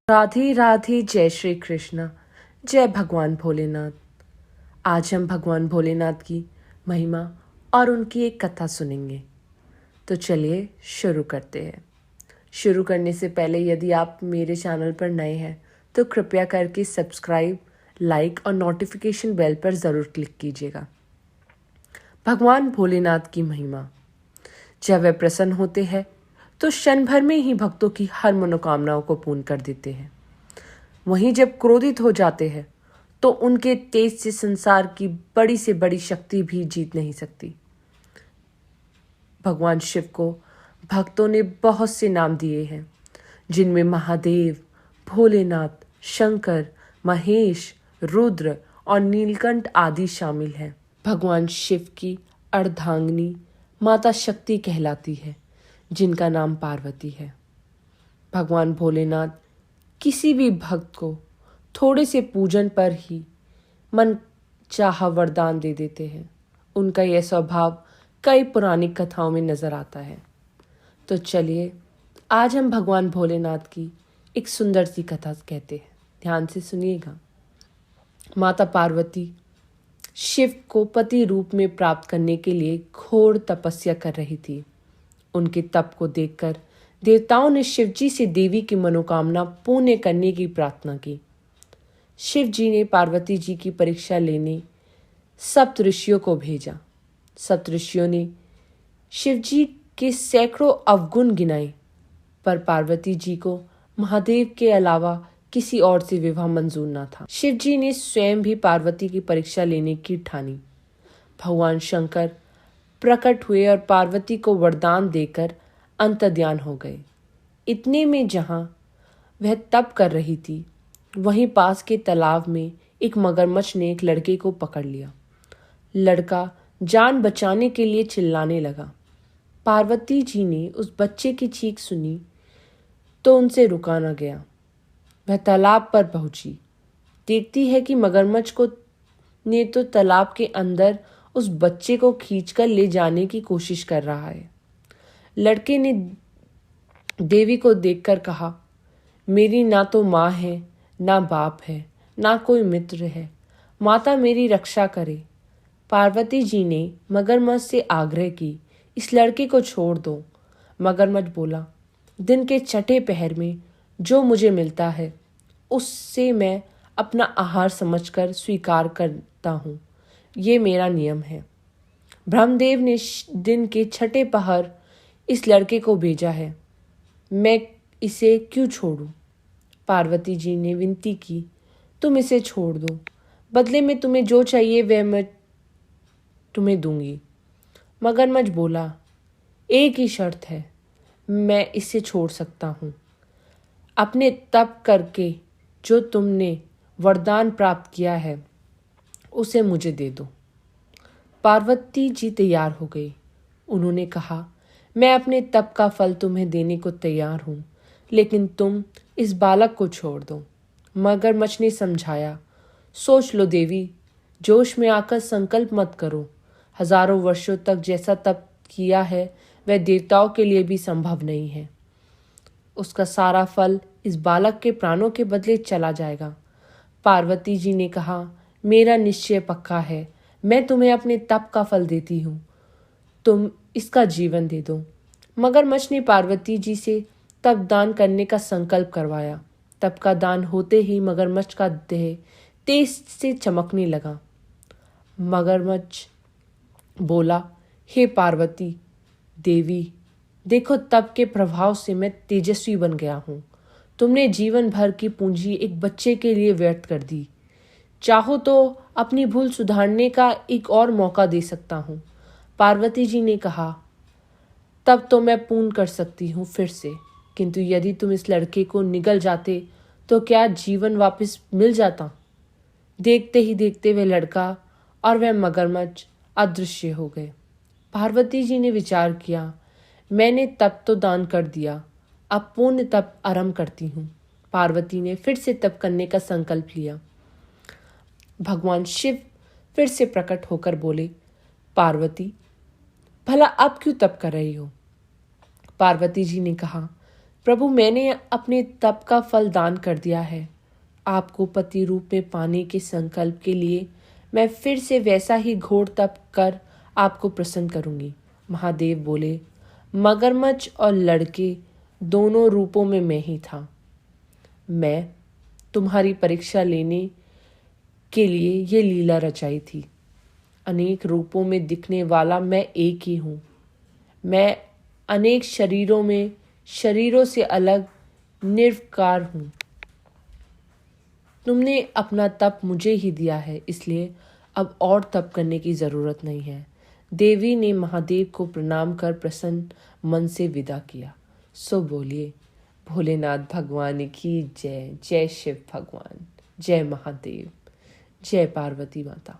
राधे राधे, जय श्री कृष्ण, जय भगवान भोलेनाथ। आज हम भगवान भोलेनाथ की महिमा और उनकी एक कथा सुनेंगे। तो चलिए शुरू करते हैं। शुरू करने से पहले यदि आप मेरे चैनल पर नए हैं तो कृपया करके सब्सक्राइब, लाइक और नोटिफिकेशन बेल पर ज़रूर क्लिक कीजिएगा। भगवान भोलेनाथ की महिमा। जब वे प्रसन्न होते हैं तो क्षण भर में ही भक्तों की हर मनोकामनाओं को पूर्ण कर देते हैं। वहीं जब क्रोधित हो जाते हैं तो उनके तेज से संसार की बड़ी से बड़ी शक्ति भी जीत नहीं सकती। भगवान शिव को भक्तों ने बहुत से नाम दिए हैं, जिनमें महादेव, भोलेनाथ, शंकर, महेश, रुद्र और नीलकंठ आदि शामिल हैं। भगवान शिव की अर्धांगिनी माता शक्ति कहलाती है, जिनका नाम पार्वती है। भगवान भोलेनाथ किसी भी भक्त को थोड़े से पूजन पर ही मन चाहा वरदान दे देते हैं। उनका यह स्वभाव कई पुरानी कथाओं में नजर आता है। तो चलिए आज हम भगवान भोलेनाथ की एक सुंदर सी कथा कहते हैं। ध्यान से सुनिएगा। माता पार्वती शिव को पति रूप में प्राप्त करने के लिए घोर तपस्या कर रही थी। उनके तप को देखकर देवताओं ने शिवजी से देवी की मनोकामना पूर्ण करने की प्रार्थना की। शिव जी ने पार्वती जी की परीक्षा लेने सप्त ऋषियों को भेजा। सप्त ऋषियों ने शिवजी के सैकड़ों अवगुण गिनाए, पर पार्वती जी को महादेव के अलावा किसी और से विवाह मंजूर न था। शिवजी ने स्वयं भी पार्वती की परीक्षा लेने की ठानी। भगवान शंकर प्रकट हुए और पार्वती को वरदान देकर अंतर्ध्यान हो गए। इतने में जहां वह तप कर रही थी, वहीं पास के तालाब में एक मगरमच्छ ने एक लड़के को पकड़ लिया। लड़का जान बचाने के लिए चिल्लाने लगा। पार्वती जी ने उस बच्चे की चीख सुनी तो उनसे रुका न गया। वह तालाब पर पहुंची। देखती है कि मगरमच्छ को ने तो तालाब के अंदर उस बच्चे को खींचकर ले जाने की कोशिश कर रहा है। लड़के ने देवी को देखकर कहा, मेरी ना तो माँ है, ना बाप है, ना कोई मित्र है। माता मेरी रक्षा करे। पार्वती जी ने मगरमच्छ से आग्रह की, इस लड़के को छोड़ दो। मगरमच्छ बोला, दिन के छठे पहर में जो मुझे मिलता है उससे मैं अपना आहार समझकर स्वीकार करता हूँ। ये मेरा नियम है। ब्रह्मदेव ने दिन के छठे पहर इस लड़के को भेजा है, मैं इसे क्यों छोड़ूं? पार्वती जी ने विनती की, तुम इसे छोड़ दो, बदले में तुम्हें जो चाहिए वह मैं तुम्हें दूंगी। मगरमच्छ बोला, एक ही शर्त है, मैं इसे छोड़ सकता हूँ। अपने तप करके जो तुमने वरदान प्राप्त किया है उसे मुझे दे दो। पार्वती जी तैयार हो गई। उन्होंने कहा, मैं अपने तप का फल तुम्हें देने को तैयार हूँ, लेकिन तुम इस बालक को छोड़ दो। मगरमच्छ ने समझाया, सोच लो देवी, जोश में आकर संकल्प मत करो। हजारों वर्षों तक जैसा तप किया है वह देवताओं के लिए भी संभव नहीं है। उसका सारा फल इस बालक के प्राणों के बदले चला जाएगा। पार्वती जी ने कहा, मेरा निश्चय पक्का है, मैं तुम्हें अपने तप का फल देती हूँ, तुम इसका जीवन दे दो। मगरमच्छ ने पार्वती जी से तप दान करने का संकल्प करवाया। तप का दान होते ही मगरमच्छ का देह तेज से चमकने लगा। मगरमच्छ बोला, हे पार्वती देवी, देखो तप के प्रभाव से मैं तेजस्वी बन गया हूँ। तुमने जीवन भर की पूंजी एक बच्चे के लिए व्यर्थ कर दी। चाहो तो अपनी भूल सुधारने का एक और मौका दे सकता हूँ। पार्वती जी ने कहा, तब तो मैं पूर्ण कर सकती हूँ फिर से, किंतु यदि तुम इस लड़के को निगल जाते तो क्या जीवन वापस मिल जाता? देखते ही देखते वह लड़का और वह मगरमच्छ अदृश्य हो गए। पार्वती जी ने विचार किया, मैंने तप तो दान कर दिया, अब पूर्ण तप आरंभ करती हूँ। पार्वती ने फिर से तप करने का संकल्प लिया। भगवान शिव फिर से प्रकट होकर बोले, पार्वती भला अब क्यों तप कर रही हो? पार्वती जी ने कहा, प्रभु, मैंने अपने तप का फल दान कर दिया है। आपको पति रूप में पाने के संकल्प के लिए मैं फिर से वैसा ही घोर तप कर आपको प्रसन्न करूंगी। महादेव बोले, मगरमच्छ और लड़के दोनों रूपों में मैं ही था। मैं तुम्हारी परीक्षा लेने के लिए ये लीला रचाई थी। अनेक रूपों में दिखने वाला मैं एक ही हूँ। मैं अनेक शरीरों से अलग निर्विकार हूँ। तुमने अपना तप मुझे ही दिया है, इसलिए अब और तप करने की जरूरत नहीं है। देवी ने महादेव को प्रणाम कर प्रसन्न मन से विदा किया। सो बोलिए, भोलेनाथ भगवान की जय। जय शिव भगवान, जय महादेव, जय पार्वती माता।